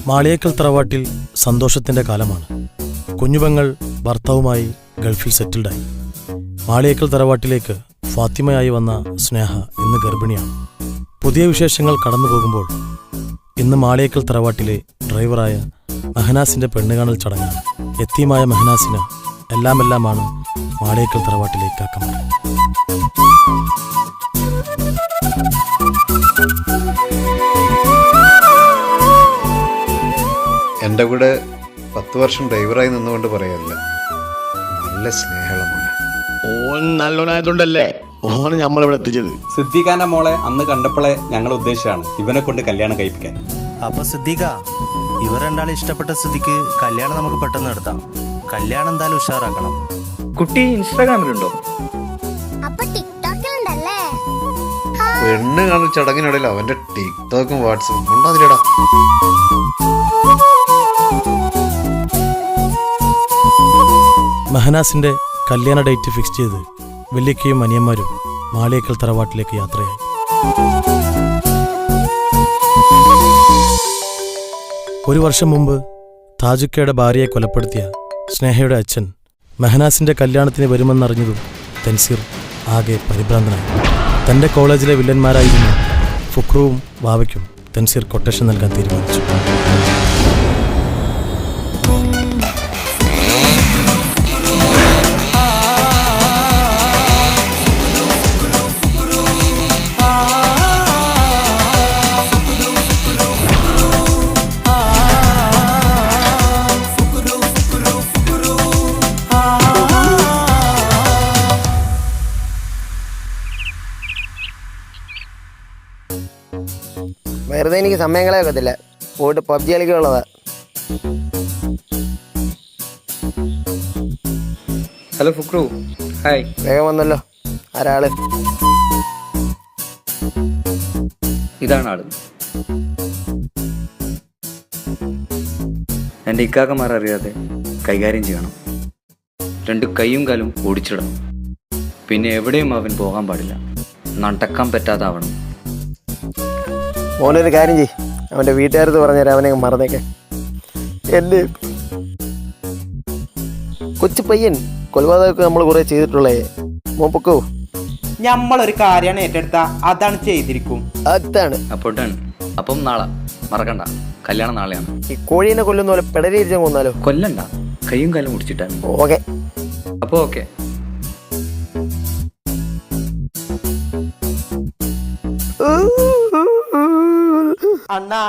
മാളിയേക്കൽ തറവാട്ടിൽ സന്തോഷത്തിൻ്റെ കാലമാണ്. കുഞ്ഞുപെങ്ങൾ ഭർത്താവുമായി ഗൾഫിൽ സെറ്റിൽഡായി. മാളിയേക്കൽ തറവാട്ടിലേക്ക് ഫാത്തിമയായി വന്ന സ്നേഹ ഇന്ന് ഗർഭിണിയാണ്. പുതിയ വിശേഷങ്ങൾ കടന്നു പോകുമ്പോൾ ഇന്ന് മാളിയേക്കൽ തറവാട്ടിലെ ഡ്രൈവറായ മെഹനാസിൻ്റെ പെണ്ണുകാണൽ ചടങ്ങാണ്. യത്തീമായ മെഹനാസിന് എല്ലാമെല്ലാമാണ് മാളിയേക്കൽ തറവാട്ടിലെ കാക്കമാർ. എൻ്റെ കൂടെ 10 വർഷം ഡ്രൈവറായി നിന്നുകൊണ്ട് പറയല്ല, നല്ല സ്നേഹമാണ്. ഓൻ നല്ലോനായതുകൊണ്ടല്ലേ ഓന് നമ്മളിവിടെ എത്തിച്ചത്. സിദ്ദീഖാന്റെ മോളെ അന്ന് കണ്ടപ്പോളെ ഞങ്ങൾ ഉദ്ദേശിച്ചാണ് ഇവനെ കൊണ്ട് കല്യാണം കഴിപ്പിക്കാൻ. അപ്പൊ സിദ്ദീഖ, ഇവർ രണ്ടാളും ഇഷ്ടപ്പെട്ട സ്ഥിതിക്ക് കല്യാണം നമുക്ക് പെട്ടെന്ന് നടത്താം. കല്യാണം എന്തായാലും ഉഷാറാക്കണം. കുട്ടി ഇൻസ്റ്റാഗ്രാമിലുണ്ടോ? പെണ്ണ് കാണൽ ചടങ്ങിനിടയിൽ അവന്റെ ടിക്ടോക്കും വാട്സപ്പും ഉണ്ടാതില്ലടാ. മെഹനാസിന്റെ കല്യാണ ഡേറ്റ് ഫിക്സ് ചെയ്ത് വല്യക്കയും അനിയന്മാരും മാളിയേക്കൽ തറവാട്ടിലേക്ക് യാത്രയായി. ഒരു വർഷം മുമ്പ് താജുക്കയുടെ ഭാര്യയെ കൊലപ്പെടുത്തിയ സ്നേഹയുടെ അച്ഛൻ മെഹനാസിന്റെ കല്യാണത്തിന് വരുമെന്നറിഞ്ഞതും തൻസീർ ആകെ പരിഭ്രാന്തനായി. തൻ്റെ കോളേജിലെ വില്ലന്മാരായിരുന്ന ഫുക്രുവും വാവയ്ക്കും തൻസീർ കൊട്ടേഷൻ നൽകാൻ തീരുമാനിച്ചു. വെറുതെ എനിക്ക് സമയം കളയാക്കത്തില്ല, പോയിട്ട് പബ്ജി കളിക്കുള്ളതാ. Hello Fukru, hi. വേഗം വന്നല്ലോ. ആരാള്? ഇതാണ് ആള്. എൻ്റെ ഇക്കാക്കമാർ അറിയാതെ കൈകാര്യം ചെയ്യണം. 2 കൈയും കാലും ഓടിച്ചിടണം. പിന്നെ എവിടെയും അവൻ പോകാൻ പാടില്ല. നടക്കാൻ പറ്റാതാവണം. മോനൊരു കാര്യം ചെയ്യ്, അവൻ്റെ വീട്ടുകാരത്ത് പറഞ്ഞുതരാം, അവനെ മറന്നേക്കെ. എൻ്റെ കൊച്ചു പയ്യൻ കൊലപാതകമൊക്കെ നമ്മൾ കുറേ ചെയ്തിട്ടുള്ളേ. മോൻ പൊക്കോ. നമ്മളൊരു കാര്യമാണ് ഏറ്റെടുത്ത അതാണ് ചെയ്തിരിക്കും. അതാണ് അപ്പം നാളെ മറക്കണ്ട, കല്യാണം നാളെയാണ്. ഈ കോഴീനെ കൊല്ലുന്ന പോലെ പെടലിരിച്ചാൽ കൊന്നാലോ? കൊല്ലണ്ട, കൈയും കാലും മുടിച്ചിട്ടാണ്. ഓക്കെ. അപ്പോൾ ഓക്കെ. അണ്ണാ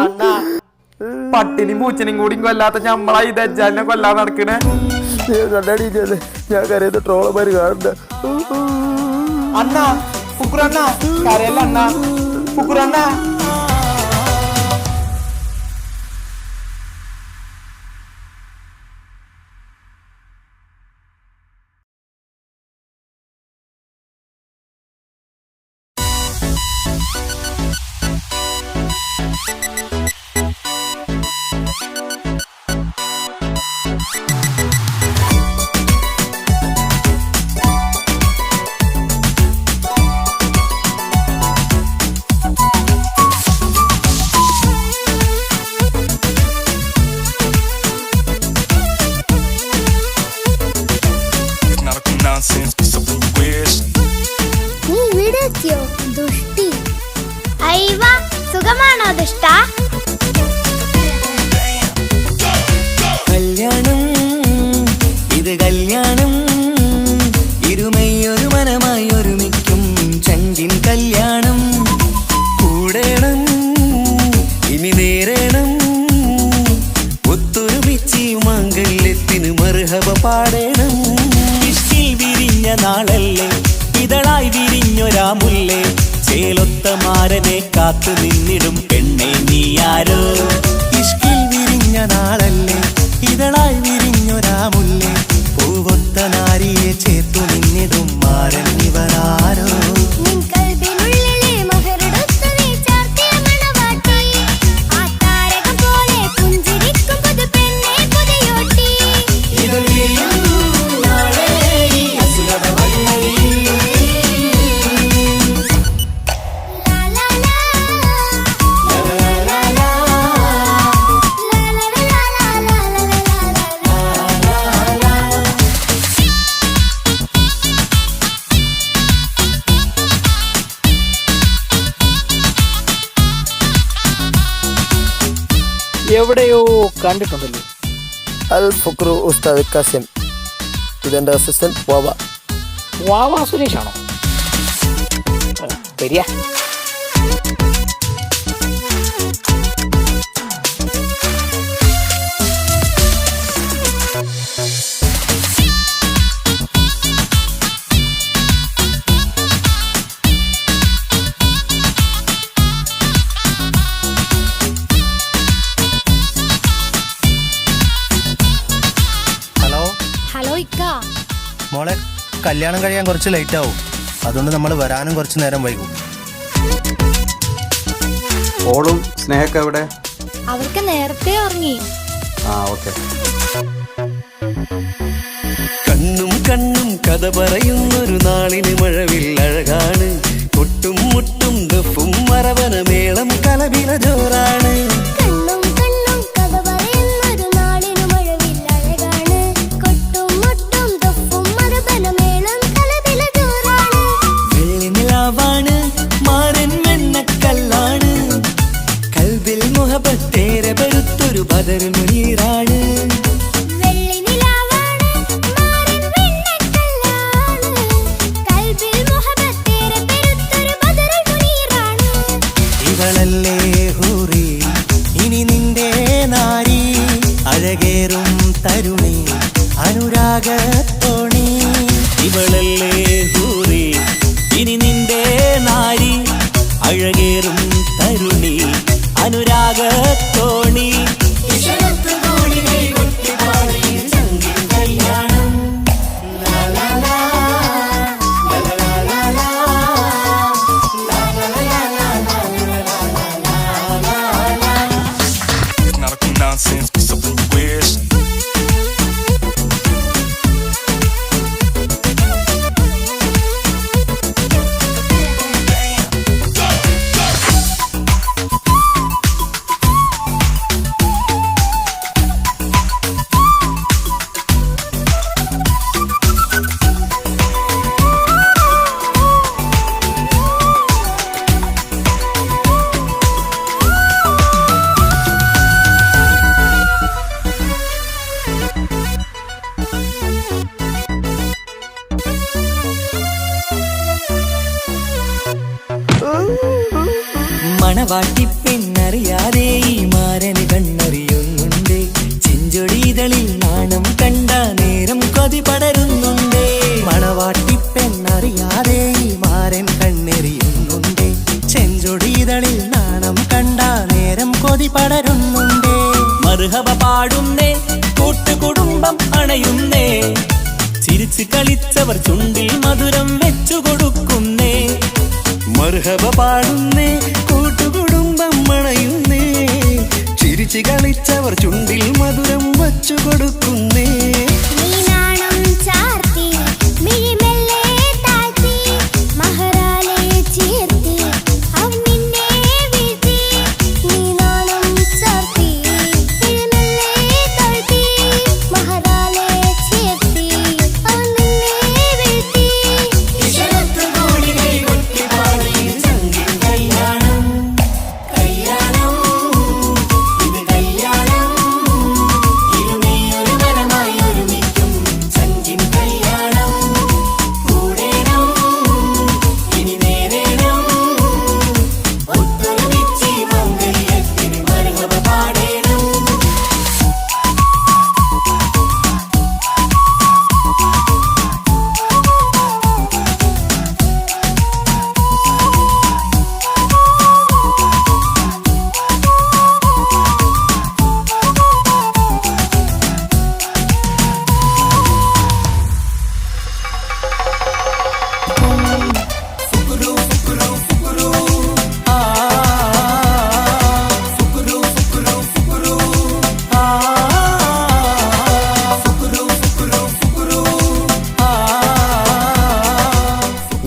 അണ്ണാ, പട്ടിനും പൂച്ചനും കൂടി കൊല്ലാത്ത ഞമ്മളാ ഈ ദജ്ജാലിനെ കൊല്ലാൻ നടക്കണേ. ഞാൻ കരയുന്ന ട്രോളന്മാര് കാണണ്ട. അണ്ണാ ഫുക്രണ്ണ കരയല്ല അണ്ണാ, ഫുക്രണ്ണ. സുഖമാണോ ദുഷ്ട? കല്യാണം ഇത് കല്യാണം, ഇരുമയൊരു മനമായി ഒരുമിക്കും ചങ്കിൻ കല്യാണം. കൂടേണം ഇനി നേരേണം, ഒത്തൊരുമിച്ച് മംഗല്യത്തിന് മർഹബ പാടേണം. ഇഷ്കിൽ വിരിഞ്ഞ നാളല്ലേ, ഇതളായി വിരിഞ്ഞൊരാ മുല്ലേ, ചേലൊത്ത മാരനെ കാത്തു നിന്നിടും പെണ്ണെ നീയാരോ. ഇഷ്കിൽ വിരിഞ്ഞ നാളല്ലേ, ഇതളായി വിരിഞ്ഞൊരാ മുല്ലേ, പൂവൊത്ത നാരിയെ ചേർത്തു നിന്നിടും മാരൻ ഇവരാരോ. എവിടെയോ കണ്ടിട്ടുണ്ടല്ലോ. അൽ ഫുക്രു ഉസ്താദ് കസിം. ഇതെൻ്റെ അസിസ്റ്റന്റ് വാവ. വാവാ സുരേഷാണോ? വരിക. ഹലോ ഹലോ ഇക്ക. മോളെ, കല്യാണം കഴിയാൻ കുറച്ച് ലേറ്റ് ആവും, അതുകൊണ്ട് നമ്മൾ വരാനും കുറച്ച് നേരം വൈകും. ഓളും സ്നേഹക്ക് എവിടെ? അവർക്ക് നേരത്തെ ഉറങ്ങി. ഓക്കെ. കണ്ണും കണ്ണും കഥ പറയുന്നൊരു നാളിന് മഴവിൽ അഴകാണ്. കൊട്ടും മുട്ടും ദഫും മറവന മേളം കലപില ജോറാണ്. കണ്ണും കണ്ണും കഥ പറയുന്നൊരു നാളിനു മഴവിൽ അഴകാണ്. കൊട്ടും മുട്ടും ദഫും മറവന മേളം കലപില ജോറാണ്. വെള്ളിനിലാവാണ്, മാരൻ വെണ്ണക്കല്ലാണ്. കൽബിൽ മുഹബത്തേറെ പെരുത്തൊരു ബദർ മുനീറാണ്. വെള്ളി നിലാവാണ്, മാറിൻ വെണ്ണക്കല്ലാണ്. കൽബിൽ മുഹബത്തേറെ പെരുത്തൊരു ബദറുൽ മുനീറാണ്. ഇവളല്ലേ ഹൂറി, ഇനി നിന്റെ നാരി. അഴകേറും തരുണി, അനുരാഗത്തോണി. ഇവളല്ലേ ഹൂറി, ഇനി നിന്റെ നാരി. അഴകേറും തരുണി, അനുരാഗത്തോണി. മണവാട്ടി പെണ്ണറിയാതെ ഈ മാരന് കണ്ണറിയുന്നുണ്ട്. ചെഞ്ചൊടിതളിൽ നാണം കണ്ട നേരം കൊതി പടരുന്നുണ്ട്. മണവാട്ടി പെണ്ണറിയാതെ ഈ മാരൻ കണ്ണെറിയുന്നുണ്ട്. ചെഞ്ചൊടിതളിൽ നാണം കണ്ട നേരം കൊതി പടരുന്നുണ്ട്. മർഹബ പാടുന്നേ, കൂട്ടുകുടുംബം അണയുന്നേ. ചിരിച്ചു കളിച്ചവർ ചുണ്ടിൽ മധുരം വെച്ചു കൊടുക്കുന്നേ. മർഹബ പാടുന്നേ, കൂട്ടുകുടുംബം അണയുന്നേ. ചിരിച്ചു കളിച്ചവർ ചുണ്ടിൽ മധുരം വച്ചു കൊടുക്കുന്നേ. നീ നാണം ചാർത്തി, മിഴിമെല്ലെ താഴ്ത്തി, മഹറാലെ ചേർത്തി, അവൻ നിന്നെ വീഴ്ത്തി. നീ നാണം ചാർത്തി, മിഴിമെല്ലെ താഴ്ത്തി, മഹറാലെ ചേർത്തി, അവൻ നിന്നെ വീഴ്ത്തി.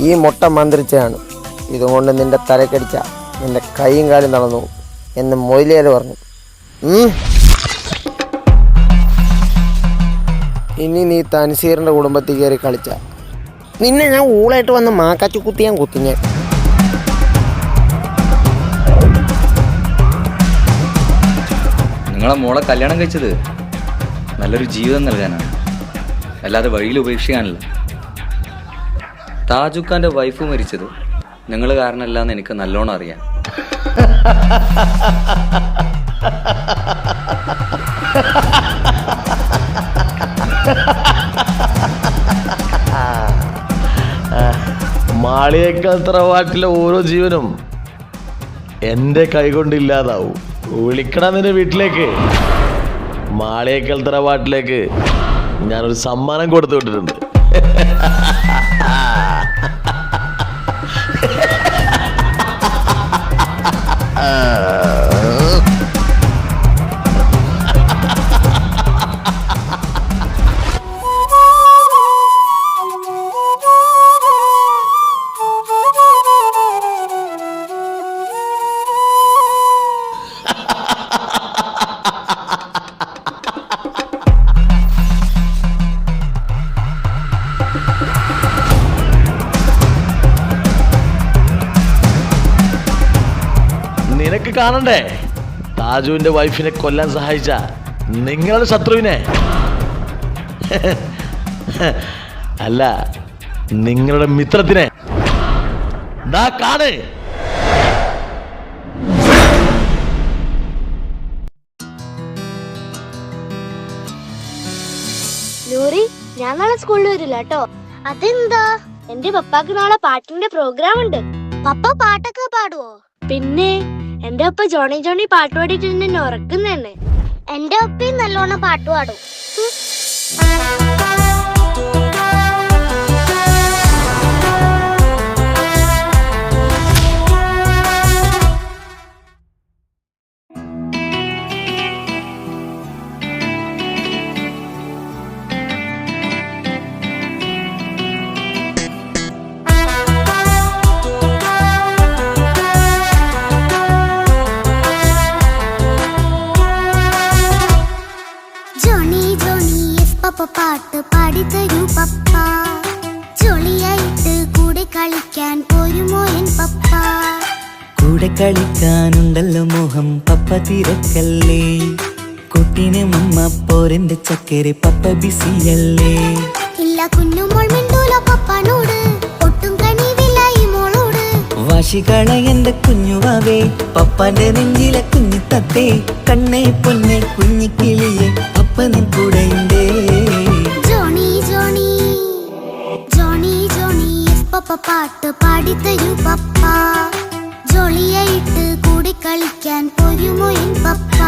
ഈ മുട്ട മന്ത്രിച്ചാണ്. ഇതുകൊണ്ട് നിന്റെ തലക്കടിച്ച നിന്റെ കൈയും കാലും നടന്നു എന്ന് മൊയിലേര് പറഞ്ഞു. ഇനി നീ തൻസീറിൻ്റെ കുടുംബത്തിൽ കയറി കളിച്ച നിന്നെ ഞാൻ ഊളായിട്ട് വന്ന് മാക്കാച്ചു കുത്തി ഞാൻ കുത്തിഞ്ഞ. നിങ്ങളെ മോളെ കല്യാണം കഴിച്ചത് നല്ലൊരു ജീവിതം നൽകാനാണ്, അല്ലാതെ വഴിയിൽ ഉപേക്ഷിക്കാനല്ല. താജുഖാന്റെ വൈഫ് മരിച്ചത് നിങ്ങൾ കാരണമല്ലാന്ന് എനിക്ക് നല്ലോണം അറിയാം. മാളിയേക്കാൾ തറവാട്ടിലെ ഓരോ ജീവനും എൻ്റെ കൈകൊണ്ട് ഇല്ലാതാവും. വിളിക്കണം നിന്റെ വീട്ടിലേക്ക്. മാളിയേക്കാൾ തറവാട്ടിലേക്ക് ഞാനൊരു സമ്മാനം കൊടുത്തു വിട്ടിട്ടുണ്ട്. നിനക്ക് കാണണ്ടേ താജുവിന്റെ വൈഫിനെ കൊല്ലാൻ സഹായിച്ച നിങ്ങളുടെ ശത്രുവിനെ? അല്ല, നിങ്ങളുടെ മിത്രത്തിനെ. ദാ കാണ്. നൂറി, ഞാൻ നാളെ സ്കൂളിൽ വരില്ല കേട്ടോ. അതെന്താ? എന്റെ പപ്പാക്ക് നാളെ പാട്ടിന്റെ പ്രോഗ്രാം ഉണ്ട്. പപ്പ പാട്ടൊക്കെ പാടുവോ? പിന്നെ എന്റെ ഒപ്പ ജോണി ജോണി പാട്ട് പാടിയിട്ട് എന്നെ ഉറക്കുന്നതന്നെ. എന്റെ ഒപ്പയും നല്ലോണം പാട്ട് പാടും. പാട്ട് പാടിത്തരൂ പപ്പ, ജോളിയായിട്ട് കൂടെ കളിക്കാൻ പോരുമോ എൻ പപ്പ? കൂടെ കളിക്കാനുണ്ടല്ലോ മോഹം പപ്പ തിരക്കല്ലേ, കുട്ടീനെ മമ്മ പോരെന്റെ ചക്കരെ പപ്പ ബിസിയല്ലേ. ഇല്ല കുഞ്ഞുമോൾ മിണ്ടൂല പപ്പനോട്, ഒട്ടും കണിവില്ല ഈ മോളോട്. വാശികള എന്റെ കുഞ്ഞുവാവേ, പപ്പാന്റെ നെഞ്ചിലെ കുഞ്ഞിത്തത്തേ, കണ്ണേ പൊന്നെ കുഞ്ഞിക്കിളിയെ പപ്പ നിൻ കൂടെയുണ്ടേ. ജോണി ജോണി ജോണി ജോണി പപ്പ പാട്ട് പാടിത്തരൂ പപ്പ, ജോളിയായിട്ട് കൂടെ കളിക്കാൻ പോരുമോ എൻ പപ്പ?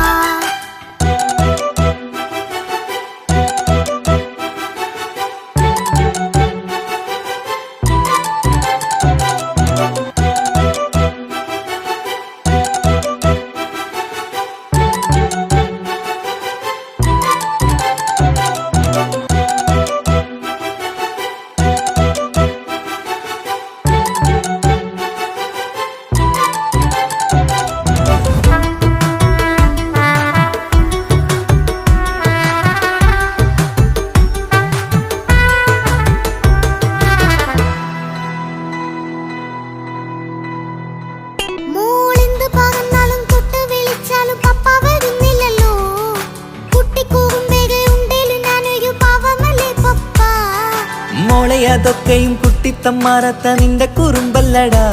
അതൊക്കെയും കുട്ടിത്തമ്മാറത്ത നിന്റെ കുറുമ്പല്ലടാ,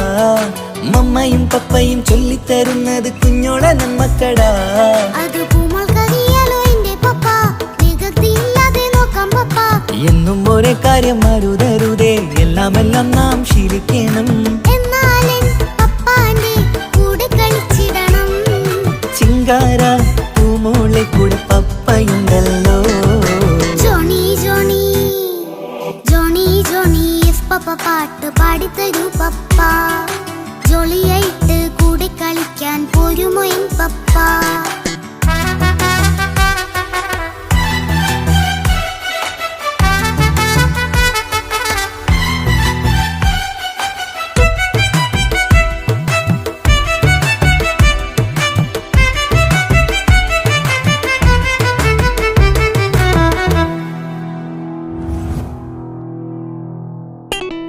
മമ്മയും പപ്പയും ചൊല്ലിത്തരുന്നത് കുഞ്ഞോളെ നമ്മക്കടാ. എന്നും ഒരേ കാര്യം അരുതരുതേ, എല്ലാം എല്ലാം നാം ശീലിക്കണം. ചിങ്കാര പൂമോളെ കൂടെ പപ്പയുണ്ടല്ലോ. പപ്പ പാട്ട് പാടിത്തരൂ പപ്പ, ജോളിയായിട്ട് കൂടെ കളിക്കാൻ പോരുമോ എൻ പപ്പ?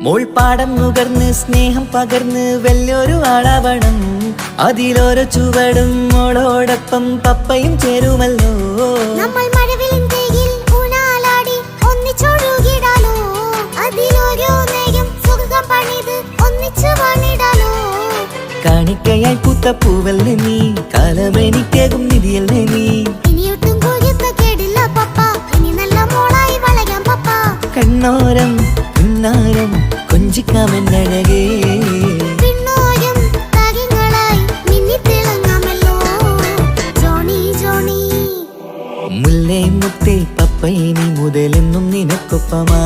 മോൾ പാടം നുകർന്ന് സ്നേഹം പകർന്ന് വലിയൊരു ആളാവണം, അതിലോരോ ചുവടും മോളോടൊപ്പം പപ്പയും ചേരുമല്ലോ. നമ്മൾ മഴവിലിൻ തേയിൽ ഊനാലാടി ഒന്നിച്ചൊഴുകിടാലോ. അതിലോരോ നേരം സുഖം പണിത് ഒന്നിച്ചു വാണിടാലോ. കാണിക്കയായി പൂത്ത പൂവല്ലേ നീ, കാലമെനിക്കേകും നിധിയല്ലേ നീ. ഇനിയൊട്ടും കൂടിയത്ത കേടില്ല പപ്പ, ഇനി നല്ല മോളായി വളയാം പപ്പ. കണ്ണോരം പിന്നാരം കൊഞ്ചിക്കാമെന്നഴകേ. പിന്നോരം താരങ്ങളായി മിന്നിത്തിളങ്ങാമല്ലോ. ജോണി ജോണി മുല്ലേ മുത്തേ പപ്പ ഇനി മുതലെന്നും നിനക്കൊപ്പമാ.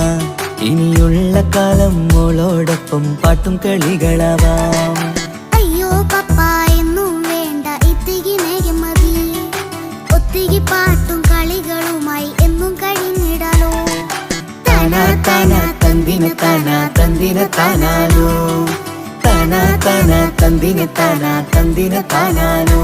ഇനിയുള്ള കാലം മോളോടൊപ്പം പാട്ടും കളികളാവാം. അയ്യോ പപ്പ എന്നും വേണ്ട ഇത്തിരി നേരം മതി. ഒത്തിരി പാട്ടും കളികളുമായി എന്നും കഴിഞ്ഞിടാലോ. താനാ താനാ തന്തിന താനാ തന്തിന താനാനോ. താനാ താനാ തന്തിന താനാ തന്തിന താനാനോ.